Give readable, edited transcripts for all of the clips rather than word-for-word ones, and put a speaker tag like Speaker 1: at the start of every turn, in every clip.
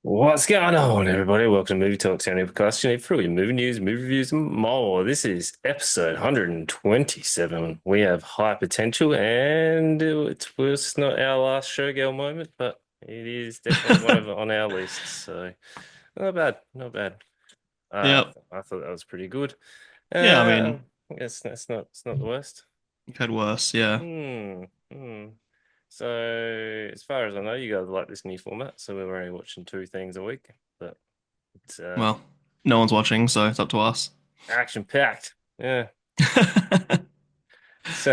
Speaker 1: What's going on, everybody? Welcome to Movie Talks, our new podcast. You need for all your movie news, movie reviews, and more. This is episode 127. We have high potential, and it was not our last Showgirl moment, but it is definitely one of on our list. So not bad, not bad.
Speaker 2: Yep.
Speaker 1: I thought that was pretty good.
Speaker 2: Yeah, I
Speaker 1: Uh,
Speaker 2: mean,
Speaker 1: I guess that's not it's not the worst.
Speaker 2: you've had worse. Yeah.
Speaker 1: Hmm. So, as far as I know, you guys like this new format, so we're only watching two things a week, but it's
Speaker 2: Well, no one's watching, so it's up to us.
Speaker 1: action packed. Yeah. So,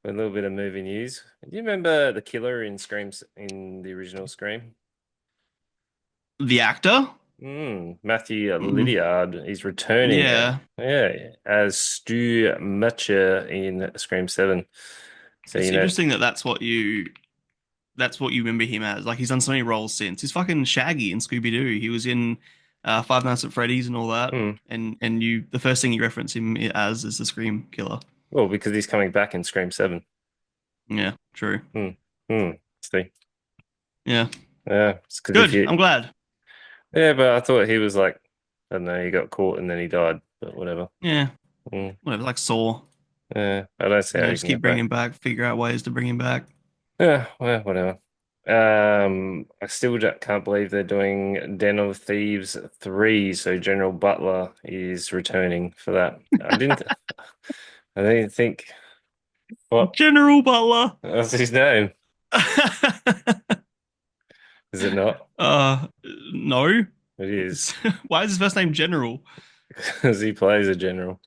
Speaker 1: a little bit of movie news. Do you remember the killer in Screams in the original Scream?
Speaker 2: The actor?
Speaker 1: Matthew
Speaker 2: Mm,
Speaker 1: Lydiard is returning,
Speaker 2: yeah.
Speaker 1: yeah, as Stu Macher in Scream 7. So,
Speaker 2: It's interesting that that's what you remember him as. Like he's done so many roles since. He's fucking Shaggy in Scooby-Doo. He was in Five Nights at Freddy's and all that.
Speaker 1: hmm,
Speaker 2: And you the first thing you reference him as is the Scream Killer.
Speaker 1: well, because he's coming back in Scream 7.
Speaker 2: Yeah, true.
Speaker 1: Hmm, see.
Speaker 2: Yeah.
Speaker 1: Yeah, it's because if
Speaker 2: Good.
Speaker 1: you,
Speaker 2: I'm glad.
Speaker 1: yeah, but I thought he was like, I don't know, he got caught and then he died, but whatever.
Speaker 2: Yeah.
Speaker 1: Mm,
Speaker 2: Whatever, like Saw.
Speaker 1: yeah, I don't see how he
Speaker 2: Just
Speaker 1: can
Speaker 2: keep
Speaker 1: get back.
Speaker 2: bringing him back, figure out ways to bring him back.
Speaker 1: Yeah, well, whatever. I still can't believe they're doing Den of Thieves 3, so General Butler is returning for that. I didn't think, what?
Speaker 2: General Butler.
Speaker 1: What's his name? Is it not?
Speaker 2: Uh, no.
Speaker 1: It is,
Speaker 2: Why is his first name General?
Speaker 1: because he plays a general.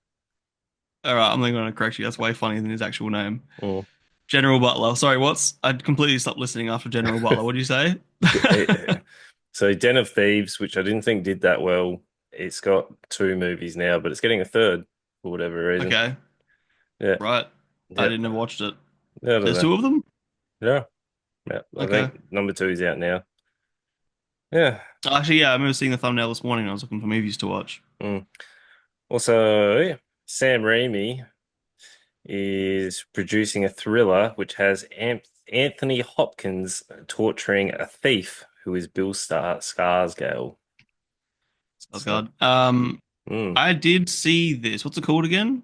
Speaker 2: All right, I'm not going to correct you. That's way funnier than his actual name.
Speaker 1: Mm.
Speaker 2: General Butler. Sorry, what's? I completely stopped listening after General Butler. What did you say?
Speaker 1: So Den of Thieves, which I didn't think did that well, it's got two movies now, but it's getting a third for whatever reason.
Speaker 2: Okay,
Speaker 1: Yeah,
Speaker 2: right. I
Speaker 1: yeah,
Speaker 2: didn't ever watched it.
Speaker 1: I don't
Speaker 2: There's
Speaker 1: know.
Speaker 2: two of them.
Speaker 1: Yeah, yeah. I
Speaker 2: Okay.
Speaker 1: think number two is out now. Yeah.
Speaker 2: Actually, yeah, I remember seeing the thumbnail this morning. I was looking for movies to watch.
Speaker 1: Mm. Also, yeah, Sam Raimi is producing a thriller which has Anthony Hopkins torturing a thief who is Bill Skarsgård.
Speaker 2: Oh
Speaker 1: So,
Speaker 2: God.
Speaker 1: mm.
Speaker 2: I did see this. What's it called again?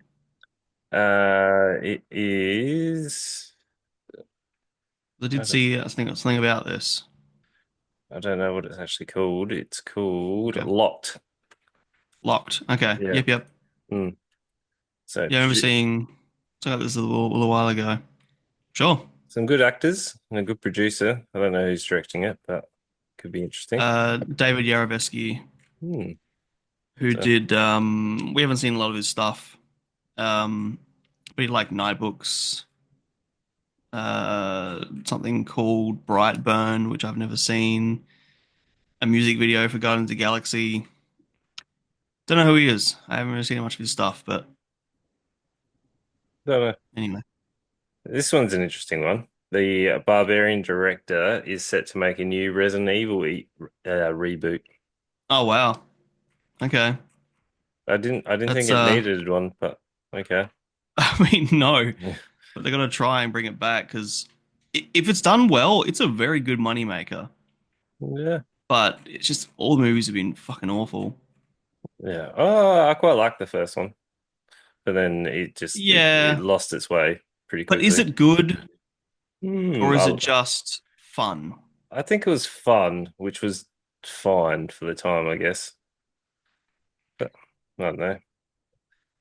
Speaker 1: It is.
Speaker 2: I
Speaker 1: I
Speaker 2: did
Speaker 1: don't,
Speaker 2: see. I think something about this.
Speaker 1: I don't know what it's actually called. It's called
Speaker 2: Okay.
Speaker 1: Locked.
Speaker 2: Locked. Okay.
Speaker 1: Yeah.
Speaker 2: Yep. Yep.
Speaker 1: Mm. So
Speaker 2: Yeah, I remember seeing something like this a little while ago. Sure.
Speaker 1: some good actors and a good producer. I don't know who's directing it, but could be interesting.
Speaker 2: David Yarovesky,
Speaker 1: Hmm.
Speaker 2: who
Speaker 1: So
Speaker 2: did we haven't seen a lot of his stuff. But he like Night Books, something called Brightburn, which I've never seen, a music video for Guardians of the Galaxy. Don't know who he is. I haven't really seen much of his stuff, but
Speaker 1: don't know.
Speaker 2: anyway.
Speaker 1: This one's an interesting one. The Barbarian director is set to make a new Resident Evil reboot.
Speaker 2: Oh wow. Okay.
Speaker 1: I didn't think
Speaker 2: That's
Speaker 1: it needed one, but okay.
Speaker 2: I mean no, but they're gonna try and bring it back because if it's done well, it's a very good money maker.
Speaker 1: Yeah,
Speaker 2: But it's just all the movies have been fucking awful.
Speaker 1: yeah. Oh, I quite like the first one, but then it
Speaker 2: Yeah,
Speaker 1: lost its way pretty
Speaker 2: but is
Speaker 1: quickly.
Speaker 2: it good
Speaker 1: Hmm.
Speaker 2: or is it just fun?
Speaker 1: I think it was fun, which was fine for the time, I guess. But I don't know.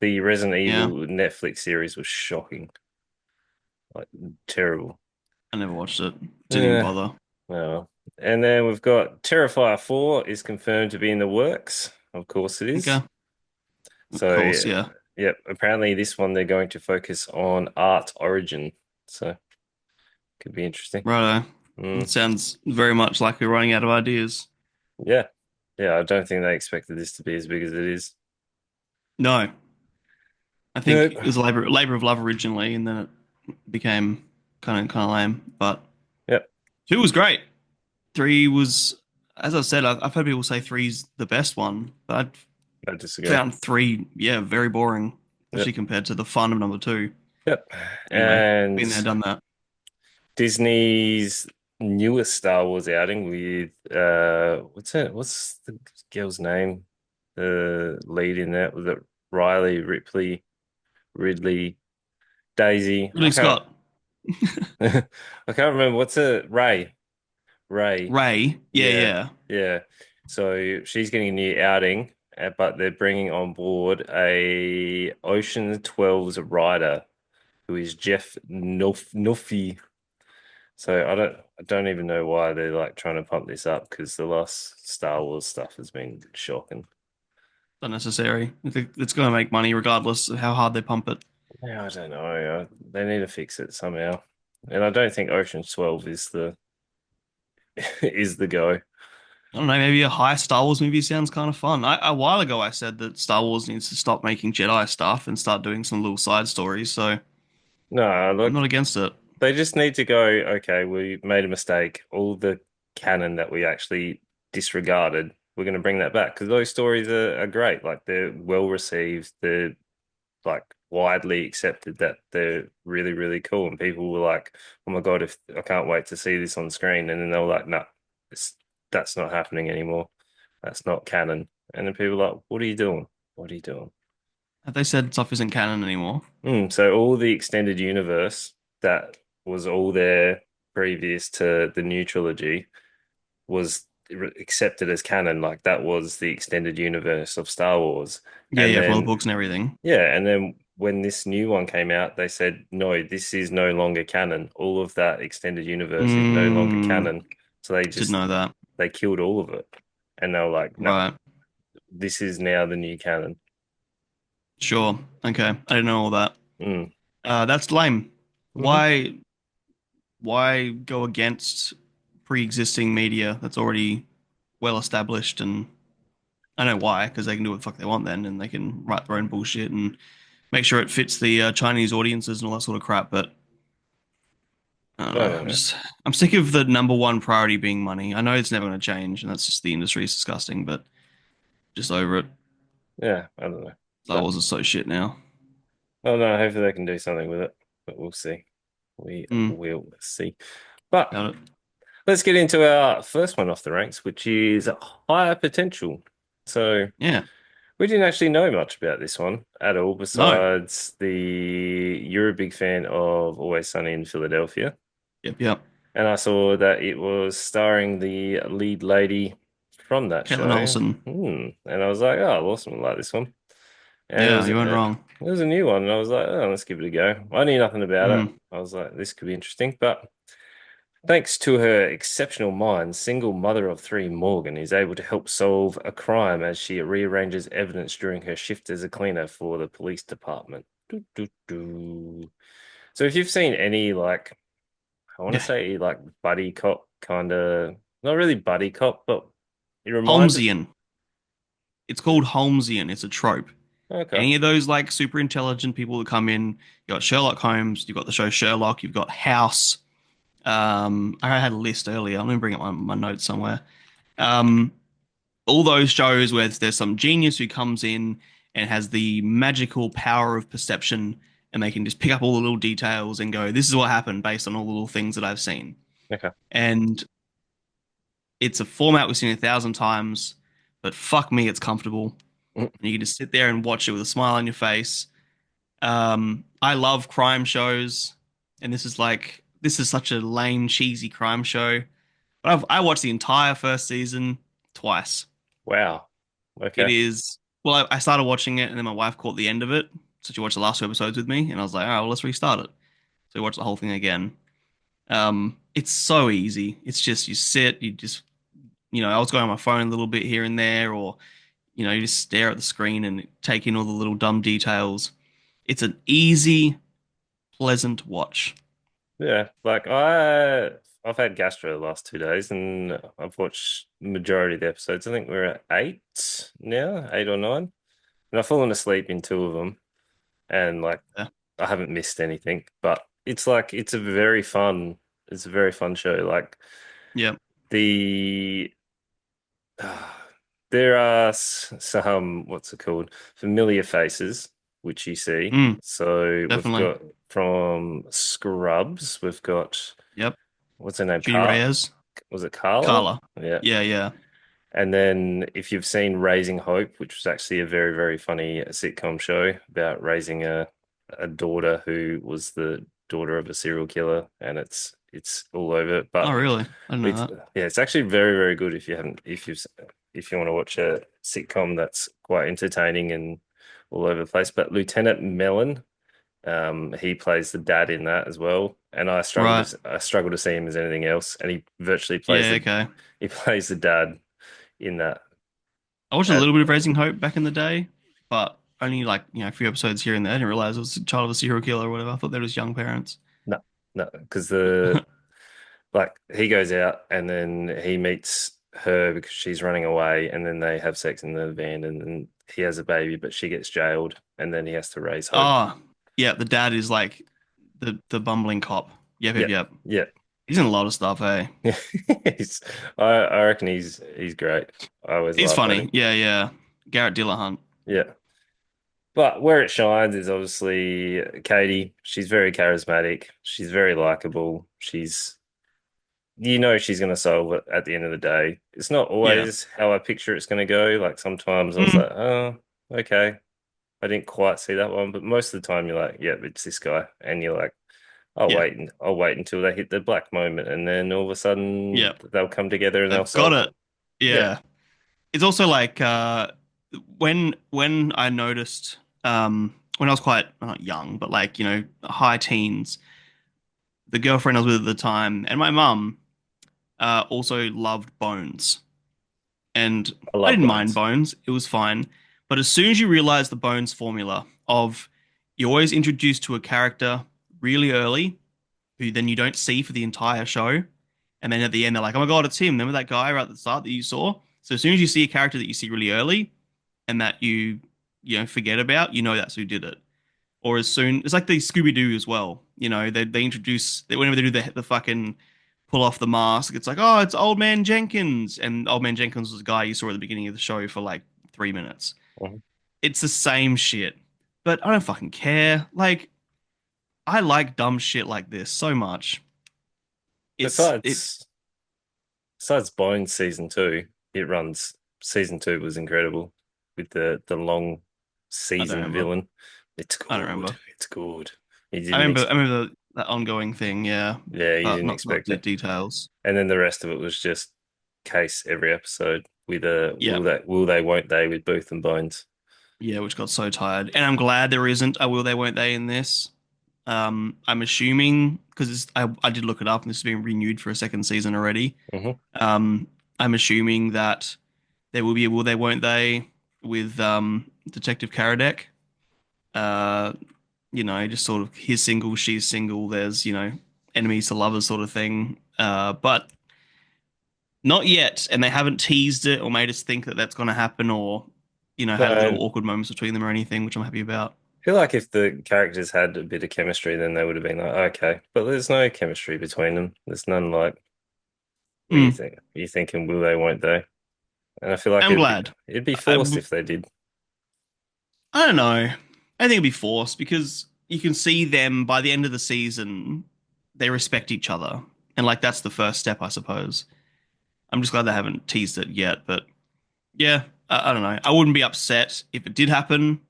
Speaker 1: The Resident
Speaker 2: Yeah,
Speaker 1: Evil Netflix series was shocking, like terrible.
Speaker 2: I never watched it. Didn't even
Speaker 1: Yeah.
Speaker 2: bother.
Speaker 1: Oh. And then we've got Terrifier 4 is confirmed to be in the works. Of course it is.
Speaker 2: Okay, of
Speaker 1: So,
Speaker 2: course, yeah.
Speaker 1: yep, apparently this one they're going to focus on art origin. So, could be interesting.
Speaker 2: Righto. It
Speaker 1: Mm,
Speaker 2: sounds very much like we're running out of ideas.
Speaker 1: yeah. Yeah, I don't think they expected this to be as big as it is.
Speaker 2: No, I think
Speaker 1: Nope.
Speaker 2: it was a labor of love originally, and then it became kind of lame. But
Speaker 1: Yep,
Speaker 2: two was great. Three was, as I said, I've heard people say three's the best one, but
Speaker 1: I
Speaker 2: I
Speaker 1: disagree.
Speaker 2: found three, yeah, very boring, especially
Speaker 1: Yep,
Speaker 2: compared to the fun of number two.
Speaker 1: yep.
Speaker 2: Anyway,
Speaker 1: And
Speaker 2: been there, done that.
Speaker 1: Disney's newest Star Wars outing with what's it? What's the girl's name? The lead in that was it Riley, Ripley, Ridley, Daisy. I
Speaker 2: Ridley
Speaker 1: can't
Speaker 2: Scott,
Speaker 1: I can't remember what's it. Ray.
Speaker 2: Ray. Yeah,
Speaker 1: Yeah,
Speaker 2: yeah.
Speaker 1: yeah. So she's getting a new outing, but they're bringing on board a Ocean 12's rider who is Jeff Nuffy. So I don't even know why they're like trying to pump this up because the last Star Wars stuff has been shocking.
Speaker 2: Unnecessary. It's going to make money regardless of how hard they pump it.
Speaker 1: Yeah, I don't know. They need to fix it somehow. And I don't think Ocean 12 is the is the go.
Speaker 2: I don't know, maybe a high Star Wars movie sounds kind of fun. A while ago, I said that Star Wars needs to stop making Jedi stuff and start doing some little side stories, so
Speaker 1: No,
Speaker 2: I'm
Speaker 1: look,
Speaker 2: not against it.
Speaker 1: they just need to go, okay, we made a mistake. All the canon that we actually disregarded, we're going to bring that back because those stories are great. Like they're well received. They're like widely accepted that they're really, really cool. And people were like, oh my God, if I can't wait to see this on screen. And then they were like, no, it's, that's not happening anymore. That's not canon. And then people were like, what are you doing? What are you doing?
Speaker 2: Have they said stuff isn't canon anymore?
Speaker 1: So all the extended universe that was all there previous to the new trilogy was accepted as canon. Like that was the extended universe of Star Wars.
Speaker 2: Yeah,
Speaker 1: And
Speaker 2: yeah, for all the
Speaker 1: then
Speaker 2: books and everything.
Speaker 1: yeah, and then when this new one came out, they said, no, this is no longer canon. All of that extended universe is no longer
Speaker 2: Mm,
Speaker 1: canon. So they
Speaker 2: didn't
Speaker 1: just
Speaker 2: know that.
Speaker 1: they killed all of it. And they were like, no,
Speaker 2: Right.
Speaker 1: this is now the new canon.
Speaker 2: Sure. Okay. I didn't know all that.
Speaker 1: Mm.
Speaker 2: That's lame.
Speaker 1: hmm
Speaker 2: Why why go against pre-existing media that's already well established? And I know why, because they can do what the fuck they want then, and they can write their own bullshit and make sure it fits the Chinese audiences and all that sort of crap. But I don't
Speaker 1: I
Speaker 2: know.
Speaker 1: don't know.
Speaker 2: I'm sick of the number one priority being money. I know it's never going to change, and that's just the industry is disgusting. But just over it.
Speaker 1: Yeah, I don't know.
Speaker 2: Star
Speaker 1: But
Speaker 2: Wars is so shit now.
Speaker 1: oh no, hopefully they can do something with it. But we'll see. We
Speaker 2: Mm,
Speaker 1: will see. But
Speaker 2: doubt it.
Speaker 1: let's get into our first one off the ranks, which is higher potential. So
Speaker 2: Yeah.
Speaker 1: we didn't actually know much about this one at all,
Speaker 2: No.
Speaker 1: besides you're a big fan of Always Sunny in Philadelphia.
Speaker 2: Yep. Yep.
Speaker 1: And I saw that it was starring the lead lady from that
Speaker 2: Caitlin
Speaker 1: show.
Speaker 2: Olsen.
Speaker 1: And I was like, oh, awesome, I like this one. And
Speaker 2: Yeah, you weren't wrong.
Speaker 1: it was a new one, and I was like, oh, let's give it a go. I knew nothing about it.
Speaker 2: Mm.
Speaker 1: I was like, this could be interesting. But thanks to her exceptional mind, single mother of three Morgan is able to help solve a crime as she rearranges evidence during her shift as a cleaner for the police department. Doo, doo, doo. So if you've seen any like I want to
Speaker 2: Yeah.
Speaker 1: say like buddy cop kind of not really buddy cop, but it reminds
Speaker 2: Holmesian. It's called Holmesian. It's a trope.
Speaker 1: okay.
Speaker 2: Any of those like super intelligent people that come in, you got Sherlock Holmes, you've got the show Sherlock, you've got House. I had a list earlier. I'm gonna bring up my notes somewhere. Um, all those shows where there's some genius who comes in and has the magical power of perception, and they can just pick up all the little details and go, "This is what happened based on all the little things that I've seen."
Speaker 1: Okay.
Speaker 2: And it's a format we've seen 1,000 times, but fuck me, it's comfortable.
Speaker 1: Mm.
Speaker 2: And you can just sit there and watch it with a smile on your face. I love crime shows, and this is such a lame, cheesy crime show. But I watched the entire first season twice.
Speaker 1: Wow.
Speaker 2: It
Speaker 1: Okay.
Speaker 2: is well, I started watching it, and then my wife caught the end of it, so she watched the last two episodes with me, and I was like, all right, well, let's restart it. So we watched the whole thing again. It's so easy. It's just you sit, you just I was going on my phone a little bit here and there, or you just stare at the screen and take in all the little dumb details. It's an easy, pleasant watch.
Speaker 1: Yeah. Like I've had gastro the last 2 days and I've watched the majority of the episodes. I think we're at eight now, 8 or 9. And I've fallen asleep in two of them and like
Speaker 2: Yeah.
Speaker 1: I haven't missed anything. But it's like it's a very fun show. Like
Speaker 2: Yeah.
Speaker 1: the there are some, what's it called? Familiar faces, which you see.
Speaker 2: Mm,
Speaker 1: So we've
Speaker 2: definitely.
Speaker 1: got from Scrubs, we've got
Speaker 2: Yep.
Speaker 1: what's her name?
Speaker 2: Judy Reyes,
Speaker 1: Was it Carla?
Speaker 2: Carla.
Speaker 1: Yeah.
Speaker 2: Yeah, yeah.
Speaker 1: And then if you've seen Raising Hope, which was actually a very, very funny sitcom show about raising a daughter who was the daughter of a serial killer, and it's all over it.
Speaker 2: Oh,
Speaker 1: But
Speaker 2: really? I didn't know
Speaker 1: it's
Speaker 2: that.
Speaker 1: yeah, it's actually very, very good if you haven't if you want to watch a sitcom that's quite entertaining and all over the place. But Lieutenant Mellon, he plays the dad in that as well, and
Speaker 2: Right.
Speaker 1: I struggle to see him as anything else, and he virtually plays
Speaker 2: Yeah,
Speaker 1: the
Speaker 2: okay.
Speaker 1: he plays the dad in that.
Speaker 2: I watched a
Speaker 1: Uh,
Speaker 2: little bit of Raising Hope back in the day, but only like, a few episodes here and there. I didn't realize it was a child of a serial killer or whatever. I thought that was young parents.
Speaker 1: no, no, because the like he goes out and then he meets her because she's running away, and then they have sex in the van, and then he has a baby, but she gets jailed, and then he has to raise Hope.
Speaker 2: Ah, yeah, the dad is like the bumbling cop. Yep, yep,
Speaker 1: Yep,
Speaker 2: yep.
Speaker 1: yep.
Speaker 2: He's in a lot of stuff, hey.
Speaker 1: He's, I reckon he's great. I always
Speaker 2: He's
Speaker 1: laugh at
Speaker 2: funny.
Speaker 1: him.
Speaker 2: Yeah, yeah. Garrett Dillahunt.
Speaker 1: Yeah. But where it shines is obviously Katie. She's very charismatic. She's very likable. She's going to solve it at the end of the day. It's not
Speaker 2: Yeah.
Speaker 1: always how I picture it's going to go. Like sometimes I was
Speaker 2: Mm,
Speaker 1: like, oh, okay. I didn't quite see that one, but most of the time you're like, yeah, it's this guy, and you're like,
Speaker 2: yeah.
Speaker 1: I'll wait until they hit the black moment, and then all of a sudden
Speaker 2: Yeah.
Speaker 1: they'll come together and they'll
Speaker 2: They've got
Speaker 1: solve it.
Speaker 2: it.
Speaker 1: Yeah,
Speaker 2: Yeah. It's also like when I noticed when I was quite not young, but like, high teens, the girlfriend I was with at the time and my mum also loved Bones. And
Speaker 1: I
Speaker 2: I
Speaker 1: love
Speaker 2: didn't mind
Speaker 1: Bones.
Speaker 2: Bones. It was fine. But as soon as you realize the Bones formula of you're always introduced to a character really early who then you don't see for the entire show. And then at the end, they're like, oh my God, it's him. Remember that guy right at the start that you saw? So as soon as you see a character that you see really early and that you forget about, you know that's who did it. Or as soon, it's like the Scooby Doo as well. They introduce, whenever they do the fucking pull off the mask, it's like, oh, it's Old Man Jenkins. And Old Man Jenkins was a guy you saw at the beginning of the show for like 3 minutes.
Speaker 1: Mhm.
Speaker 2: It's the same shit. But I don't fucking care. Like, I like dumb shit like this so much. It
Speaker 1: Besides, besides Bones season two, it runs. Season two was incredible with the long
Speaker 2: I don't
Speaker 1: seasoned
Speaker 2: remember.
Speaker 1: villain. It's
Speaker 2: I don't
Speaker 1: good.
Speaker 2: remember.
Speaker 1: It's good. You
Speaker 2: I
Speaker 1: didn't
Speaker 2: remember. I
Speaker 1: expect.
Speaker 2: remember that ongoing thing, yeah,
Speaker 1: Yeah, you
Speaker 2: but
Speaker 1: didn't
Speaker 2: not
Speaker 1: expect
Speaker 2: the
Speaker 1: it.
Speaker 2: details.
Speaker 1: And then the rest of it was just case every episode with a
Speaker 2: Yeah,
Speaker 1: will they, won't they with Booth and Bones.
Speaker 2: yeah, which got so tired, and I'm glad there isn't a will they, won't they in this. I'm assuming because I did look it up, and this has been renewed for a second season already.
Speaker 1: Hmm.
Speaker 2: I'm assuming that there will be a will they, won't they with Detective Karadec. Uh, just sort of he's single, she's single. There's enemies to lovers sort of thing. But not yet, and they haven't teased it or made us think that that's going to happen, or
Speaker 1: No,
Speaker 2: had
Speaker 1: I
Speaker 2: little awkward moments between them or anything, which I'm happy about.
Speaker 1: feel like if the characters had a bit of chemistry, then they would have been like, okay. But there's no chemistry between them. There's none like, what do you
Speaker 2: Mm,
Speaker 1: think? Are you thinking will they, won't they? And I feel like
Speaker 2: I'm glad.
Speaker 1: it'd be
Speaker 2: I,
Speaker 1: forced if they did.
Speaker 2: I don't know. I think it'd be forced because you can see them by the end of the season, they respect each other, and like that's the first step, I suppose. I'm just glad they haven't teased it yet, but yeah, I don't know. I wouldn't be upset if it did happen,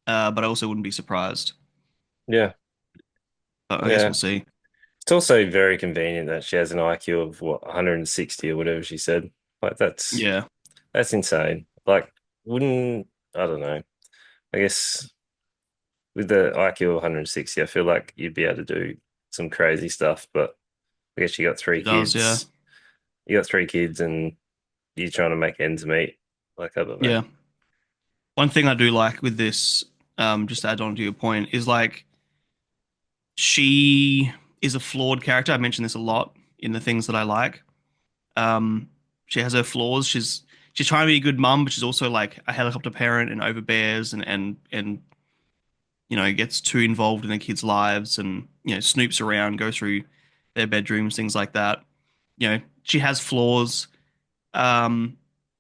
Speaker 2: but I also wouldn't be surprised.
Speaker 1: Yeah,
Speaker 2: But I guess we'll
Speaker 1: yeah.
Speaker 2: see.
Speaker 1: It's also very convenient that she has an IQ of what 160 or whatever she said. Like
Speaker 2: Yeah,
Speaker 1: that's insane. Like wouldn't I don't know. I guess with the IQ of 160, I feel like you'd be able to do some crazy stuff, but I guess you got three
Speaker 2: she does. Yeah,
Speaker 1: kids. You got three kids and you're trying to make ends meet. Like I don't know.
Speaker 2: yeah. One thing I do like with this, just to add on to your point, is like she is a flawed character. I mentioned this a lot in the things that I like. Um, she has her flaws. She's trying to be a good mum, but she's also like a helicopter parent and overbears and gets too involved in the kids' lives and snoops around, goes through their bedrooms, things like that. She has flaws. I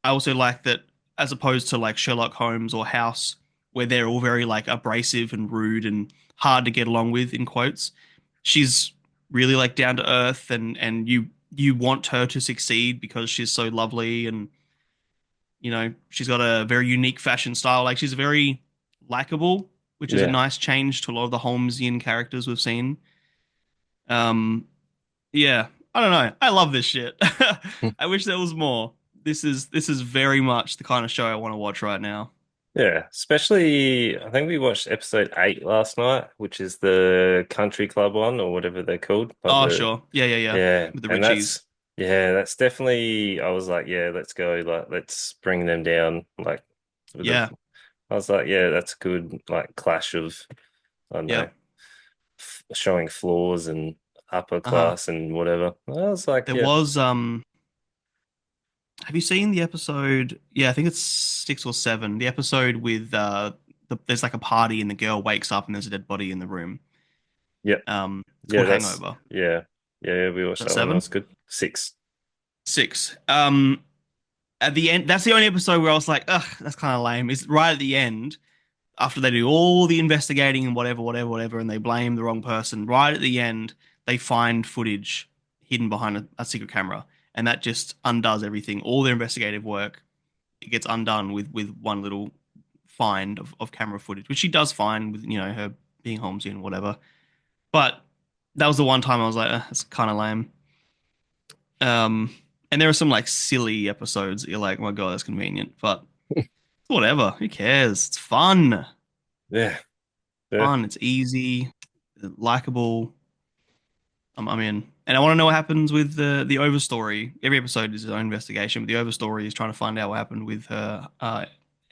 Speaker 2: also like that as opposed to like Sherlock Holmes or House, where they're all very like abrasive and rude and hard to get along with in quotes. She's really like down to earth, and you want her to succeed because she's so lovely, and she's got a very unique fashion style. Like she's very likable, which is a
Speaker 1: Yeah.
Speaker 2: nice change to a lot of the Holmesian characters we've seen. Um, yeah, I don't know. I love this shit. I wish there was more. This is very much the kind of show I want to watch right now.
Speaker 1: Yeah, especially I think we watched episode 8 last night, which is the country club one or whatever they're called. But
Speaker 2: Oh,
Speaker 1: the
Speaker 2: sure. Yeah, yeah, yeah.
Speaker 1: yeah,
Speaker 2: With the
Speaker 1: and
Speaker 2: Richies.
Speaker 1: that's definitely I was like, yeah, let's go, like let's bring them down like with the
Speaker 2: Yeah.
Speaker 1: I was like, yeah, that's a good like clash of I don't know,
Speaker 2: Yep.
Speaker 1: showing flaws and upper
Speaker 2: Uh-huh.
Speaker 1: class and whatever. I was like,
Speaker 2: There
Speaker 1: yeah,
Speaker 2: was have you seen the episode? Yeah, I think it's 6 or 7. The episode with there's like a party and the girl wakes up and there's a dead body in the room.
Speaker 1: yeah,
Speaker 2: It's
Speaker 1: yeah,
Speaker 2: called
Speaker 1: that's
Speaker 2: Hangover.
Speaker 1: yeah, we watched
Speaker 2: Is that
Speaker 1: that one. That
Speaker 2: 7?
Speaker 1: was good. 6.
Speaker 2: 6. At the end, that's the only episode where I was like, ugh, that's kind of lame. It's right at the end after they do all the investigating and whatever, whatever, whatever, and they blame the wrong person. Right at the end, they find footage hidden behind a secret camera, and that just undoes everything. All their investigative work, it gets undone with one little find of camera footage, which she does find with her being Holmesy and whatever. But that was the one time I was like, that's kind of lame. Um, and there are some like silly episodes that you're like, oh my God, that's convenient, but whatever. Who cares? It's fun.
Speaker 1: Yeah, yeah.
Speaker 2: Fun. It's easy, likable. I'm in. And I want to know what happens with the overstory. Every episode is its own investigation, but the overstory is trying to find out what happened with her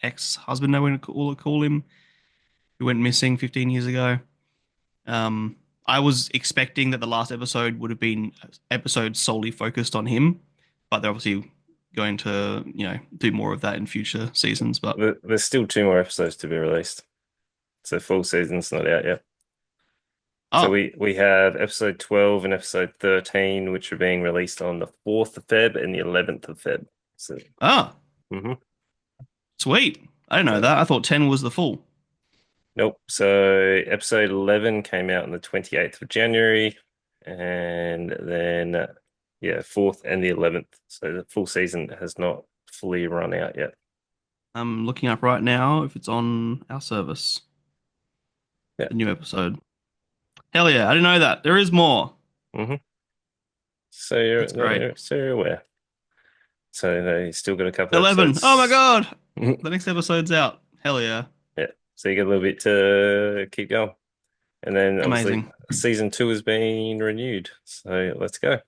Speaker 2: ex-husband, I want to call him, who went missing 15 years ago. I was expecting that the last episode would have been an episode solely focused on him, but they're obviously going to, do more of that in future seasons. But
Speaker 1: There's still 2 more episodes to be released, so full season's not out yet. So
Speaker 2: oh,
Speaker 1: we have episode 12 and episode 13, which are being released on the 4th of Feb and the 11th of Feb. So,
Speaker 2: ah,
Speaker 1: hmm
Speaker 2: sweet. I didn't know
Speaker 1: so
Speaker 2: that. I thought 10 was the full.
Speaker 1: nope. So episode 11 came out on the 28th of January, and then yeah, 4th and the 11th. So the full season has not fully run out yet.
Speaker 2: I'm looking up right now if it's on our service,
Speaker 1: Yeah.
Speaker 2: the new episode. Hell yeah, I didn't know that. There is more.
Speaker 1: hmm So you're
Speaker 2: That's great.
Speaker 1: so you're aware. So they still got a couple
Speaker 2: 11. Oh my
Speaker 1: episodes.
Speaker 2: God. The next episode's out. Hell yeah.
Speaker 1: Yeah. So you got a little bit to keep going. And then obviously
Speaker 2: Amazing.
Speaker 1: season 2 has been renewed. So let's go. How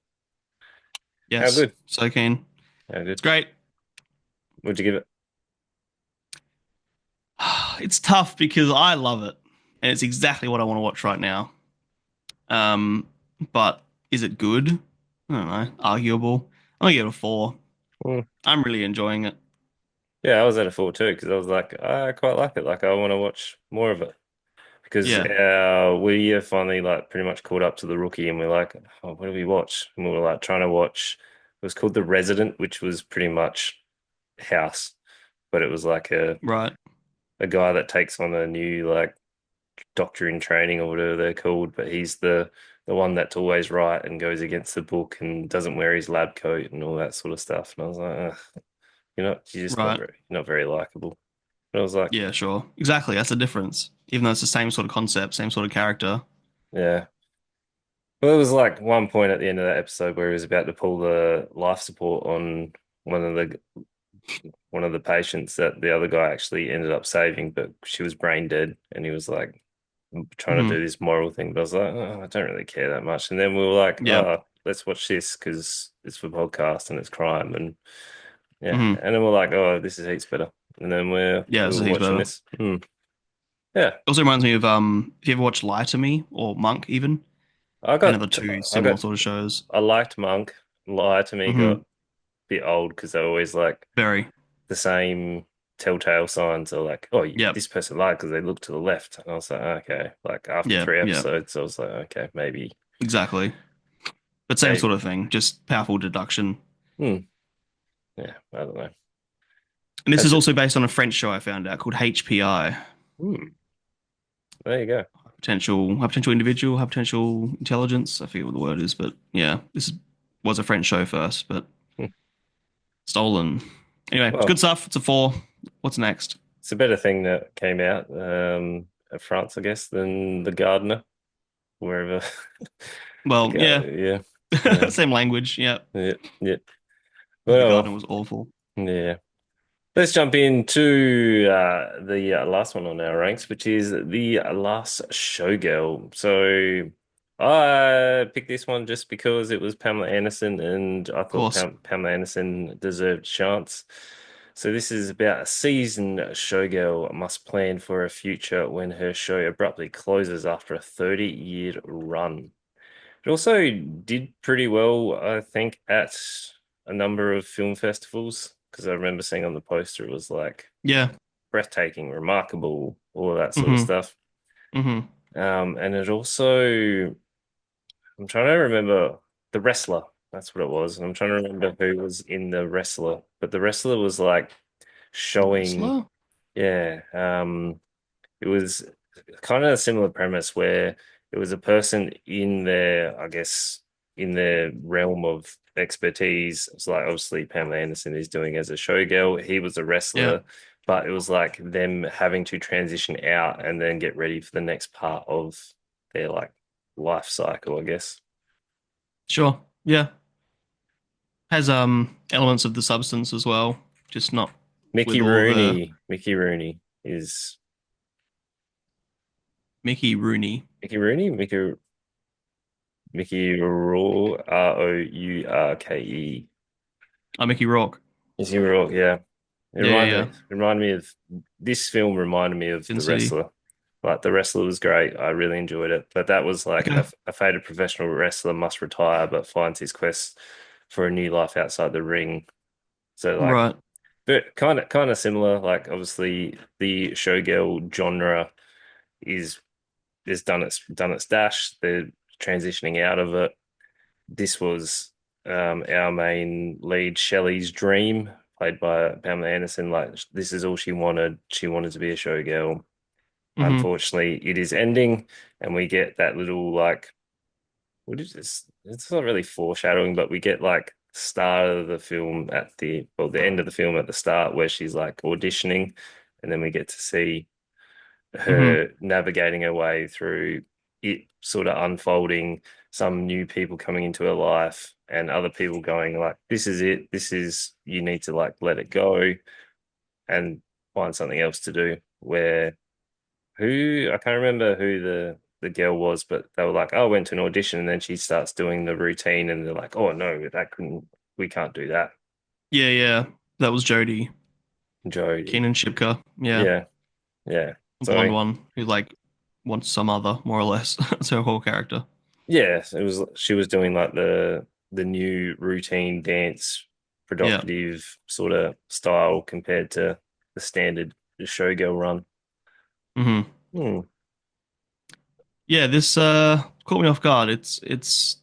Speaker 2: Yes.
Speaker 1: good?
Speaker 2: So keen.
Speaker 1: How good?
Speaker 2: It's great.
Speaker 1: Would you give it?
Speaker 2: It's tough because I love it. And it's exactly what I want to watch right now. Um, but is it good? I don't know. Arguable. I'm gonna give it a 4.
Speaker 1: Mm.
Speaker 2: I'm really enjoying it.
Speaker 1: Yeah, I was at a 4 too because I was like, I quite like it. Like I want to watch more of it because
Speaker 2: Yeah.
Speaker 1: we are finally like pretty much caught up to the rookie and we're like, oh, what do we watch? And we were like trying to watch. It was called The Resident, which was pretty much House, but it was like
Speaker 2: Right.
Speaker 1: a guy that takes on a new like doctor in training or whatever they're called, but he's the one that's always right and goes against the book and doesn't wear his lab coat and all that sort of stuff. And I was like, you're just
Speaker 2: Right.
Speaker 1: not very likable. And I was like,
Speaker 2: Yeah, sure. Exactly. That's the difference. Even though it's the same sort of concept, same sort of character.
Speaker 1: yeah. Well, it was like one point at the end of that episode where he was about to pull the life support on one of the one of the patients that the other guy actually ended up saving, but she was brain dead, and he was like trying to
Speaker 2: Hmm.
Speaker 1: do this moral thing. But I was like, oh, I don't really care that much. And then we were like,
Speaker 2: Yeah.
Speaker 1: oh, let's watch this because it's for podcast and it's crime, and yeah.
Speaker 2: Hmm.
Speaker 1: And then we're like, oh, this is heaps better. And then
Speaker 2: Yeah,
Speaker 1: we
Speaker 2: it's
Speaker 1: were
Speaker 2: heaps
Speaker 1: watching
Speaker 2: better.
Speaker 1: this. Yeah,
Speaker 2: Also reminds me of if you ever watched Lie to Me or Monk even.
Speaker 1: I
Speaker 2: Another
Speaker 1: got
Speaker 2: two
Speaker 1: I
Speaker 2: similar
Speaker 1: got
Speaker 2: sort of shows.
Speaker 1: I liked Monk. Lie to Me got
Speaker 2: Hmm.
Speaker 1: a bit old because they're always like
Speaker 2: Very.
Speaker 1: the same telltale signs are like, oh,
Speaker 2: Yep.
Speaker 1: this person lied because they looked to the left. And I was like, okay. Like after
Speaker 2: Yeah.
Speaker 1: 3
Speaker 2: Yeah.
Speaker 1: episodes, I was like, okay,
Speaker 2: Exactly. But same sort
Speaker 1: maybe.
Speaker 2: of thing. Just powerful deduction.
Speaker 1: Hmm. Yeah, I don't know.
Speaker 2: And this is
Speaker 1: That's it.
Speaker 2: also based on a French show I found out called HPI.
Speaker 1: Hmm. There you go.
Speaker 2: high potential individual, high potential intelligence. I forget what the word is, but yeah, was a French show first, but
Speaker 1: Hmm.
Speaker 2: stolen. Anyway, it's good
Speaker 1: Well,
Speaker 2: stuff. It's a four. What's next?
Speaker 1: it's a better thing that came out of France, I guess, than The Gardener, wherever.
Speaker 2: Well, yeah,
Speaker 1: Yeah, yeah,
Speaker 2: same language. Yeah,
Speaker 1: yeah, yeah.
Speaker 2: The Gardener
Speaker 1: Well,
Speaker 2: was awful.
Speaker 1: yeah. Let's jump into the last one on our ranks, which is the last Showgirl. So I picked this one just because it was Pamela Anderson, and I
Speaker 2: Of
Speaker 1: thought
Speaker 2: course.
Speaker 1: Pamela Anderson deserved a chance. So this is about a seasoned showgirl must plan for a future when her show abruptly closes after a 30-year run. It also did pretty well, I think, at a number of film festivals because I remember seeing on the poster it was like
Speaker 2: Yeah.
Speaker 1: breathtaking, remarkable, all of that sort of
Speaker 2: Mm-hmm.
Speaker 1: stuff.
Speaker 2: Mm-hmm.
Speaker 1: And it also, I'm trying to remember the wrestler. That's what it was. And I'm trying to remember who was in the wrestler, but the wrestler was like
Speaker 2: The
Speaker 1: showing,
Speaker 2: Wrestler?
Speaker 1: yeah. It was kind of a similar premise where it was a person in their, I guess, in their realm of expertise. It's like obviously Pamela Anderson is doing as a showgirl. He was a
Speaker 2: Yeah.
Speaker 1: wrestler, but it was like them having to transition out and then get ready for the next part of their like life cycle, I guess.
Speaker 2: Sure. Yeah. Has elements of the substance as well, just not with all the
Speaker 1: Mickey Rooney is
Speaker 2: Mickey Rooney.
Speaker 1: Mickey Rourke.
Speaker 2: Oh, Mickey Rourke.
Speaker 1: Is he Rourke? Yeah.
Speaker 2: Yeah, yeah, yeah.
Speaker 1: It reminded me of this film reminded me of
Speaker 2: Sin
Speaker 1: The
Speaker 2: City.
Speaker 1: Wrestler. Like The Wrestler was great. I really enjoyed it. But that was like
Speaker 2: Okay.
Speaker 1: a fated professional wrestler must retire but finds his quest for a new life outside the ring. So like
Speaker 2: Right.
Speaker 1: but kind of similar. Like obviously the showgirl genre is done its dash. They're transitioning out of it. This was our main lead, Shelley's dream, played by Pamela Anderson. Like this is all she wanted. She wanted to be a showgirl.
Speaker 2: Mm-hmm.
Speaker 1: Unfortunately, it is ending, and we get that little like what is this? It's not really foreshadowing, but we get like start of the film at the end of the film at the start where she's like auditioning, and then we get to see
Speaker 2: Mm-hmm.
Speaker 1: her navigating her way through it sort of unfolding, some new people coming into her life and other people going like, this is it. This is, you need to like let it go and find something else to do. Where I can't remember who the girl was, but they were like, oh, I went to an audition and then she starts doing the routine and they're like, oh no, we can't do that.
Speaker 2: Yeah, yeah. That was Jodie.
Speaker 1: Jodie.
Speaker 2: Keenan Shipka. Yeah.
Speaker 1: Yeah, yeah.
Speaker 2: The blonde
Speaker 1: So
Speaker 2: one who like wants some other, more or less. That's her whole character.
Speaker 1: yeah, it was she was doing like the new routine dance
Speaker 2: Yeah.
Speaker 1: provocative sort of style compared to the standard showgirl run.
Speaker 2: Mm-hmm.
Speaker 1: Hmm.
Speaker 2: Yeah, this caught me off guard. It's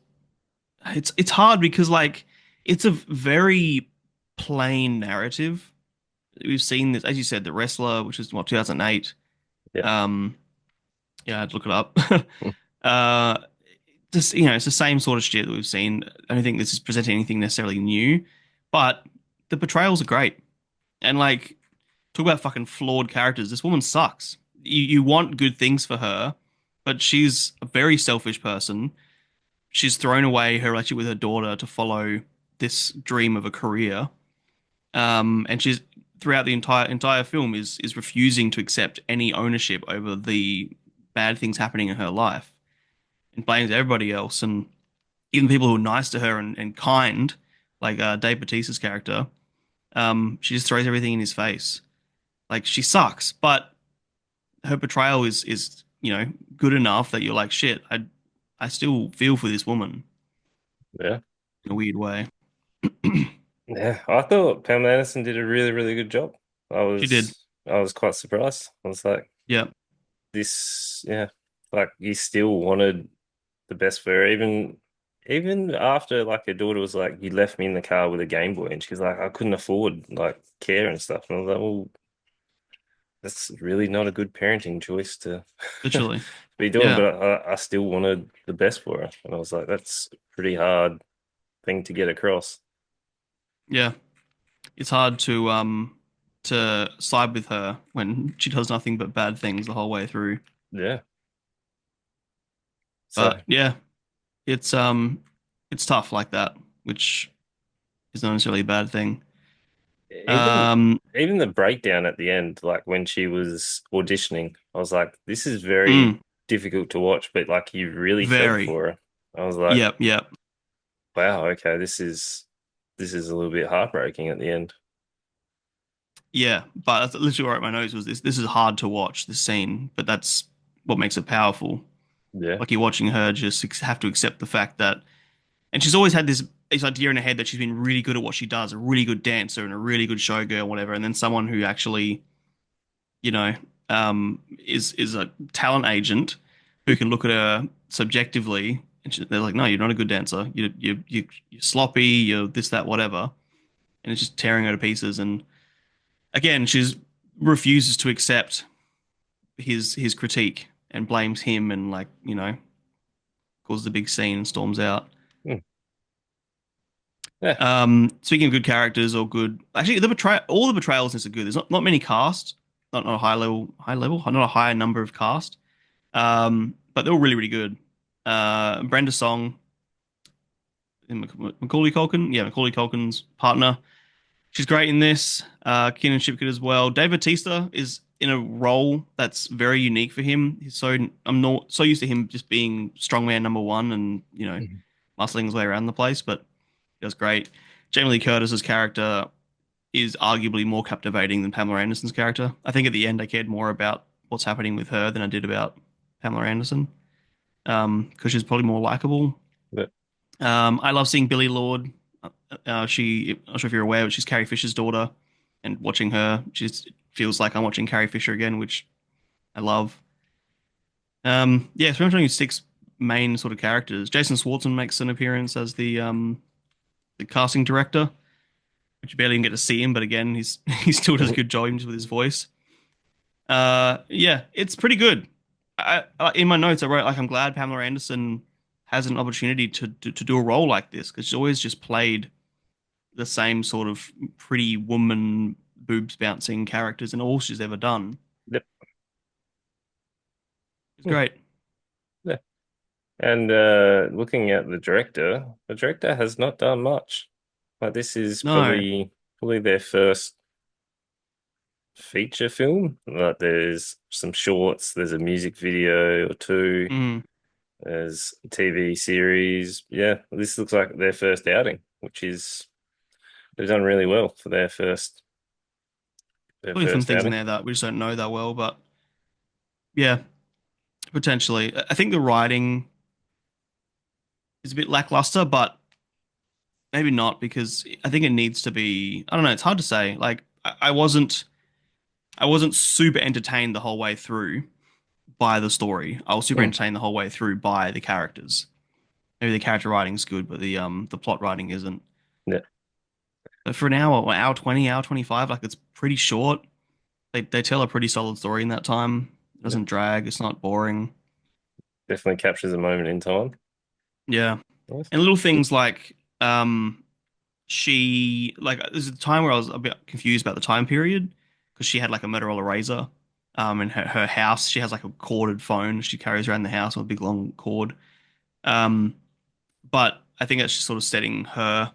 Speaker 2: hard because like it's a very plain narrative. We've seen this, as you said, The Wrestler, which is what 2008.
Speaker 1: Yeah.
Speaker 2: Um, yeah, I had to look it up. Uh, just it's the same sort of shit that we've seen. I don't think this is presenting anything necessarily new, but the portrayals are great. And like, talk about fucking flawed characters. This woman sucks. You want good things for her, but she's a very selfish person. She's thrown away her relationship with her daughter to follow this dream of a career. And she's throughout the entire film is refusing to accept any ownership over the bad things happening in her life and blames everybody else and even people who are nice to her and kind, like Dave Bautista's character. She just throws everything in his face. Like she sucks, but her portrayal is good enough that you're like shit. I still feel for this woman
Speaker 1: Yeah.
Speaker 2: in a weird way.
Speaker 1: Yeah. I thought Pamela Anderson did a really, really good job.
Speaker 2: She did.
Speaker 1: I was quite surprised. I was like,
Speaker 2: Yeah.
Speaker 1: yeah, like you still wanted the best for her, even after like her daughter was like, you left me in the car with a Game Boy, and she's like, I couldn't afford like care and stuff. And I was like, well, that's really not a good parenting choice to
Speaker 2: literally.
Speaker 1: be doing,
Speaker 2: Yeah,
Speaker 1: but I still wanted the best for her. And I was like, that's a pretty hard thing to get across.
Speaker 2: yeah. It's hard to side with her when she does nothing but bad things the whole way through.
Speaker 1: Yeah. So
Speaker 2: But yeah, it's it's tough like that, which is not necessarily a bad thing.
Speaker 1: even
Speaker 2: Um,
Speaker 1: even the breakdown at the end, like when she was auditioning, I was like, this is very
Speaker 2: mm,
Speaker 1: difficult to watch, but like you really felt
Speaker 2: very.
Speaker 1: for her. I was like,
Speaker 2: Yep, yep.
Speaker 1: wow, okay, this is a little bit heartbreaking at the end.
Speaker 2: Yeah, but that's literally where my nose was this. This is hard to watch this scene, but that's what makes it powerful.
Speaker 1: Yeah.
Speaker 2: Like you're watching her just have to accept the fact that, and she's always had this idea in her head that she's been really good at what she does, a really good dancer and a really good showgirl, whatever. And then someone who actually, you know, is a talent agent who can look at her subjectively, and they're like, no, you're not a good dancer. You're sloppy. You're this, that, whatever, and it's just tearing her to pieces. And again, she's refuses to accept his critique and blames him and like causes a big scene and storms out.
Speaker 1: Hmm. Yeah.
Speaker 2: Speaking of good characters or good, actually, all the betrayals in this are good. There's not many cast, not a high level, not a high number of cast, but they're all really really good. Brenda Song, Macaulay Culkin, yeah, Macaulay Culkin's partner. She's great in this. Keenan Shipka as well. Dave Bautista is in a role that's very unique for him. I'm not so used to him just being strongman number one and
Speaker 1: Mhm.
Speaker 2: muscling his way around the place, but he does great. Jamie Lee Curtis's character is arguably more captivating than Pamela Anderson's character. I think at the end I cared more about what's happening with her than I did about Pamela Anderson, because she's probably more likable.
Speaker 1: Yeah.
Speaker 2: I love seeing Billy Lord. I'm not sure if you're aware, but she's Carrie Fisher's daughter, and watching her just feels like I'm watching Carrie Fisher again, which I love. Yeah, so I'm showing you six main sort of characters. Jason Schwartzman makes an appearance as the casting director, which you barely even get to see him, but again, he still does a
Speaker 1: Mhm.
Speaker 2: good job just with his voice. Yeah, it's pretty good. In my notes, I wrote like I'm glad Pamela Anderson has an opportunity to do a role like this because she's always just played the same sort of pretty woman boobs bouncing characters in all she's ever done.
Speaker 1: Yep.
Speaker 2: It's
Speaker 1: Hmm.
Speaker 2: great.
Speaker 1: Yeah. And looking at the director has not done much. Like this is
Speaker 2: No.
Speaker 1: probably their first feature film. Like there's some shorts, there's a music video or two,
Speaker 2: Mm.
Speaker 1: there's a TV series. Yeah, this looks like their first outing, which is they've done really well for their
Speaker 2: Probably some
Speaker 1: first
Speaker 2: things in
Speaker 1: outing.
Speaker 2: there that we just don't know that well, but yeah, potentially. I think the writing is a bit lackluster, but maybe not because I think it needs to be. I don't know. It's hard to say. Like I wasn't super entertained the whole way through by the story. I was super
Speaker 1: Hmm.
Speaker 2: entertained the whole way through by the characters. Maybe the character writing's good, but the plot writing isn't.
Speaker 1: Yeah,
Speaker 2: But for an hour, or hour 20, hour 25, like it's pretty short. They tell a pretty solid story in that time. It
Speaker 1: yeah.
Speaker 2: doesn't drag. It's not boring.
Speaker 1: Definitely captures a moment in time.
Speaker 2: Yeah,
Speaker 1: Nice.
Speaker 2: and little things like she like there's a time where I was a bit confused about the time period because she had like a Motorola Razor. In her house, she has like a corded phone she carries around the house with a big long cord. Um, but I think it's just sort of setting her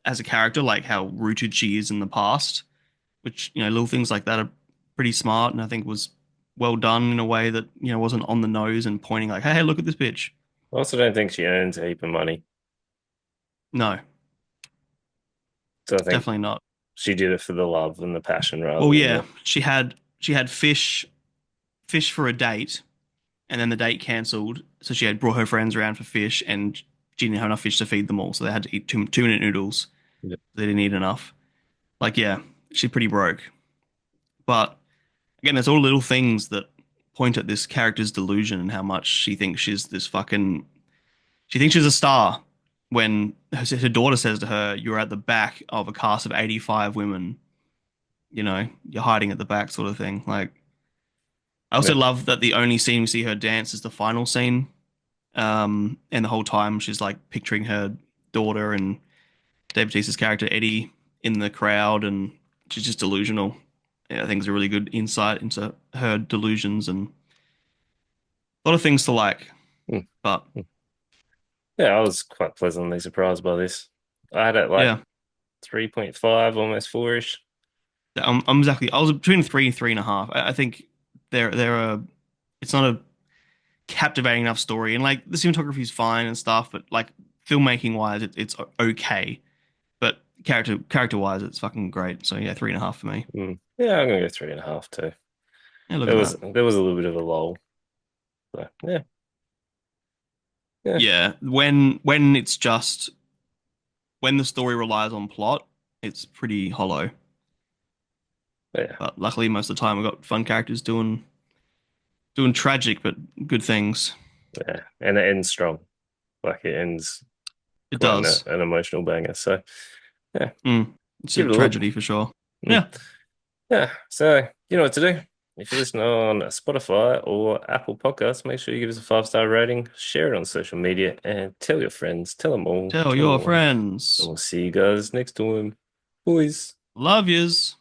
Speaker 2: as a character, like how rooted she is in the past, which, little things like that are pretty smart and I think was well done in a way that, wasn't on the nose and pointing like, hey, look at this bitch.
Speaker 1: I also don't think she earns a heap of money.
Speaker 2: No,
Speaker 1: So I think
Speaker 2: definitely not.
Speaker 1: she did it for the love and the passion rather
Speaker 2: Well,
Speaker 1: than
Speaker 2: yeah,
Speaker 1: the
Speaker 2: she had fish for a date, and then the date cancelled, so she had brought her friends around for fish, and she didn't have enough fish to feed them all, so they had to eat 2 minute noodles.
Speaker 1: yeah.
Speaker 2: They didn't eat enough. Like, yeah, she's pretty broke. But again, there's all little things that point at this character's delusion and how much she thinks she's this fucking. She thinks she's a star when her daughter says to her, "You're at the back of a cast of 85 women. you're hiding at the back sort of thing. Like, I also
Speaker 1: Yeah.
Speaker 2: love that the only scene we see her dance is the final scene. And the whole time she's like picturing her daughter and Dave Bautista's character Eddie in the crowd, and she's just delusional. Yeah, I think it's a really good insight into her delusions and a lot of things to like.
Speaker 1: Mm.
Speaker 2: But
Speaker 1: Mm. Yeah, I was quite pleasantly surprised by this. I had it like
Speaker 2: yeah,
Speaker 1: 3.5, almost 4-ish.
Speaker 2: I'm exactly. I was between 3 and 3.5. I think they're a. It's not a captivating enough story, and like the cinematography is fine and stuff, but like filmmaking wise, it's okay. But character wise, it's fucking great. So yeah, 3.5 for me.
Speaker 1: Mm. Yeah, I'm gonna go 3.5 too.
Speaker 2: Yeah, look
Speaker 1: There
Speaker 2: at
Speaker 1: was
Speaker 2: that.
Speaker 1: there was a little bit of a lull. So yeah, yeah,
Speaker 2: Yeah, when it's just when the story relies on plot, it's pretty hollow.
Speaker 1: yeah,
Speaker 2: But luckily, most of the time, we've got fun characters doing tragic but good things.
Speaker 1: yeah. And it ends strong. Like it ends
Speaker 2: It
Speaker 1: quite
Speaker 2: does.
Speaker 1: an emotional banger. So yeah,
Speaker 2: Mm, it's a
Speaker 1: give it a look.
Speaker 2: tragedy for sure.
Speaker 1: Mm.
Speaker 2: Yeah.
Speaker 1: Yeah. So you know what to do. If you listen on Spotify or Apple Podcasts, make sure you give us a 5-star rating, share it on social media, and tell your friends,
Speaker 2: Tell
Speaker 1: tell them
Speaker 2: your
Speaker 1: all. And
Speaker 2: friends.
Speaker 1: we'll see you guys next time. Boys.
Speaker 2: Love yous.